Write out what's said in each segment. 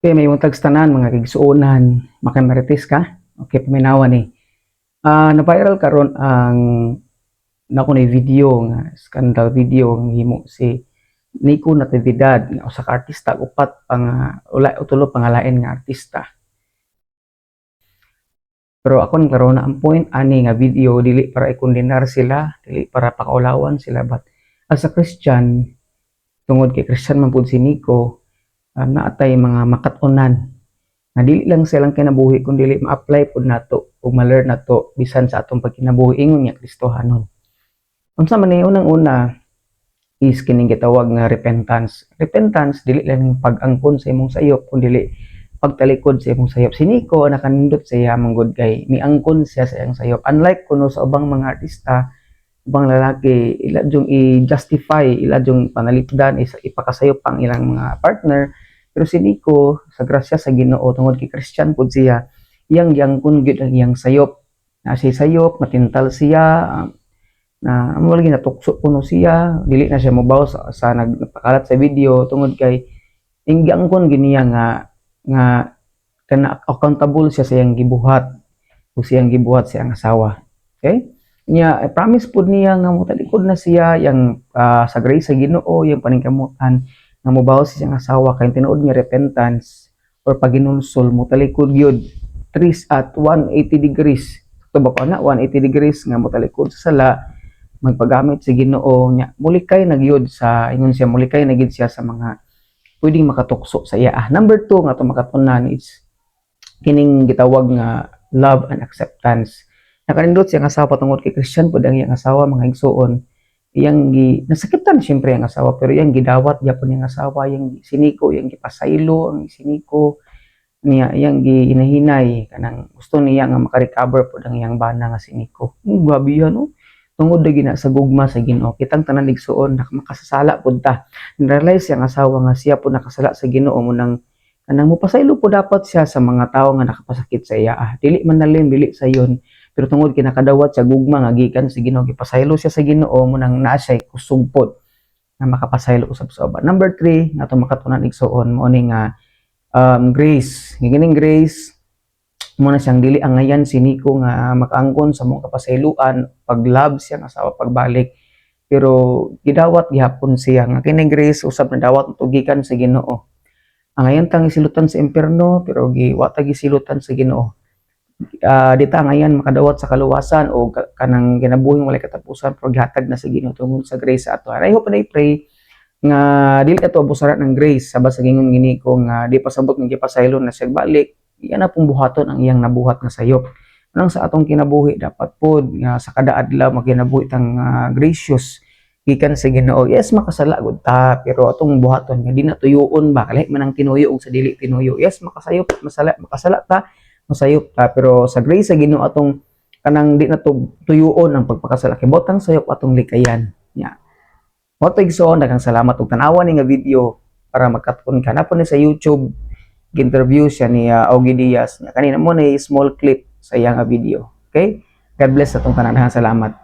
Okay, may untag tanan mga kigsuonan, makamarites ka? Okay, paminawan ni. Na-viral karon ang nako ni video nga scandal video nga himo si Nico Natividad nga usa ka artista upat pang utulo pangalain nga artista. Pero akon karon na ang point ani nga video dili para ikondenar sila, dili para pakaulawan sila, but as a Christian tungod kay Christian man pud si Nico, naatay mga makatunan na dili lang silang kinabuhi kundi dili ma-apply pud nato ug ma-learn nato bisan sa atong pagkinabuhi ingon nga Kristohanon. Unsa man ni unang-una is kining gitawag nga repentance. Repentance dili lang pag-angkon sa imong sayop kundi dili pagtalikod sa imong sayop. Si Nico nakanindot siya manggod kay miangkon siya sa iyang sayop. Unlike kuno sa ubang mga artista, ubang lalaki, ila jung i-justify, ila jung panalipdan, ipakasayop ang ilang mga partner. Pero si Nico, sa grasya sa Ginoo tungod kay Christian pud siya, iyang yangkon gyud ang iyang sayop. Na siya sayop, matintal siya, na amo lagi natukso kuno siya, dili na siya mobaw sa nagpakalat sa video tungod kay ingyangkon giniya nga kana accountable siya sa iyang gibuhat o siyang gibuhat sa iyang asawa. Okay? Niya promise pud niya nga motalikod na siya yang sa grace sa Ginoo, yang paningkamutan nga mobaw sa iyang asawa kay tinuod nga repentance or paginulsol motalikod gyud 180 degrees. Ito ba ko na 180 degrees nga motalikod sa sala, magpagamit sa Ginoo nya mulikay na gyud sa ingon siya, mulikay na gyud siya sa mga pwedeng makatukso sa iya. Number 2 nga to makatunan is kining gitawag nga love and acceptance. Nakanindot siyang asawa tungod kay Christian pud ang iyang asawa mga igsuon. Iyang nasakitan siyempre ang asawa pero iyang gidawat gyapon ang asawa, iyang siniko, iyang gipasaylo ang siniko niya, iyang ginahinay kanang gusto niya nga maka-recover pud ang iyang bana nga siniko. Grabe yan, no? Tungod na gina sa gugma sa Ginoo, kitang tanan igsuon makasasala pud ta. Realize yang asawa nga siya pud nakasala sa Ginoo mo nang kanang mopasaylo po dapat siya sa mga tawo nga nakapasakit sa iya. Dili man nalim dili sa yon, pero tungod kinakadawat sa gugma nga gikan sa Ginoo, gipasaylo siya sa Ginoo mo nang naa siya kusog pod na makapasaylo usab sa uban. Number 3 nga to makatunan igsuon mo ni nga grace. Gining grace mo na siyang dili ang ngayan si Nico nga makaangkon sa mong kapasayloan, pag-love siya nga asawa pagbalik. Pero gidawat gihapon siya nga kining grace usab na dawat gikan sa Ginoo. Ang ngayon tang isilutan sa impierno pero giwata gisilutan sa Ginoo. Dita ngayon makadawat sa kaluwasan o kanang ginabuhing walay katapusan pero gihatag na sa Ginoo tungod sa grace ato. I hope and I pray nga dili ato abusaran ng grace sabay sa gingon gini ko nga di pasabot nga gipasaylo na siya balik. Iyan na pong buhaton ang iyang nabuhat nga sayop. Nang sa atong kinabuhi dapat pod nga sa kada adlaw magkinabuhi tang gracious gikan sa Ginoo. Yes, makasala gud ta pero atong buhaton nga di na tuyoon ba kalahi man ang tinuyo ug sa dili tinuyo. Yes, makasayop makasala ta, masayop ta pero sa grace sa Ginoo atong kanang di na tuyoon ang pagpakasala kay botang sayop atong likayan. Nya. Mo to igsoon daghang salamat ug tan-awan ni nga video para magkaton ka na po ni sa YouTube. Interview siya ni Augie Diaz. Kanina mo na small clip sa iyang video. Okay? God bless sa itong tanan. Salamat.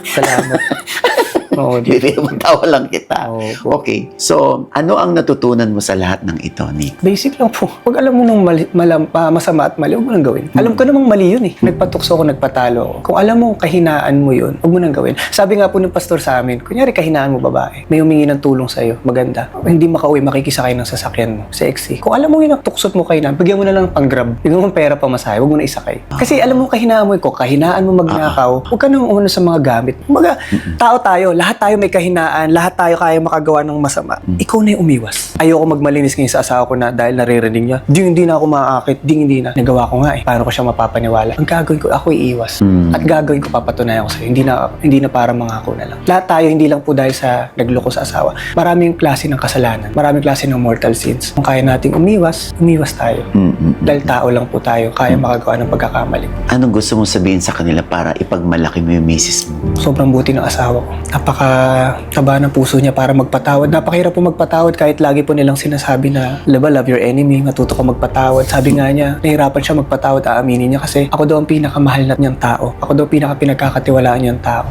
Salamat. Oo, hindi magtawa lang kita. Okay. So, ano ang natutunan mo sa lahat ng ito, Nick? Basic lang po. Pag alam mo nung masama at mali, huwag mo nang gawin. Alam ko namang mali yun eh. Nagpatukso ako, nagpatalo ako. Kung alam mo kahinaan mo yun, huwag mo nang gawin. Sabi nga po ng pastor sa amin, kunyari kahinaan mo babae, may humingi ng tulong sa'yo, maganda. Hindi makauwi, makikisakay ng sasakyan mo. Sexy. Kung alam mo yun ang tuksot mo kahinaan, bigyan mo na lang ng pang-grab. Bigyan mo ng pera pa masahe, huwag mo na isakay. Kasi alam mo kahinaan mo, kung kahinaan mo magnakaw, huwag ka nang umano sa mga gamit. Mga tao tayo, lahat tayo may kahinaan, lahat tayo kaya makagawa ng masama. Ikaw na yung umiwas. Ayoko magmalinis ngayon sa asawa ko na dahil naririnig niya, hindi na ako maaakit, hindi na. Nagawa ko nga eh. Paano ko siya mapapaniwala? Ang gagawin ko, ako iiwas. At gagawin ko, papatunayan ko sa'yo. Hindi na para mangako na lang. Lahat tayo, hindi lang po dahil sa nagloko sa asawa. Maraming klase ng kasalanan. Maraming klase ng mortal sins. Kung kaya nating umiwas tayo. Dahil tao lang po tayo, kaya makagawa ng pagkakamali. Anong gusto mong sabihin sa kanila para ipagmalaki mo yung misis mo? Sobrang buti ng asawa ko. Taba ng puso niya para magpatawad. Napakahirap po magpatawad kahit lagi po nilang sinasabi na love your enemy, matuto ka magpatawad. Sabi nga niya, nahirapan siya magpatawad, aaminin niya kasi ako daw ang pinakamahal na niyang tao. Ako daw pinakapinagkakatiwalaan niyang tao.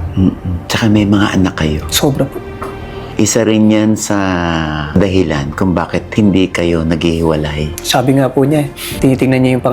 Tsaka may mga anak kayo. Sobra po. isa rin yan sa dahilan kung bakit hindi kayo naghihiwalay. Sabi nga po niya, tinitingnan niya yung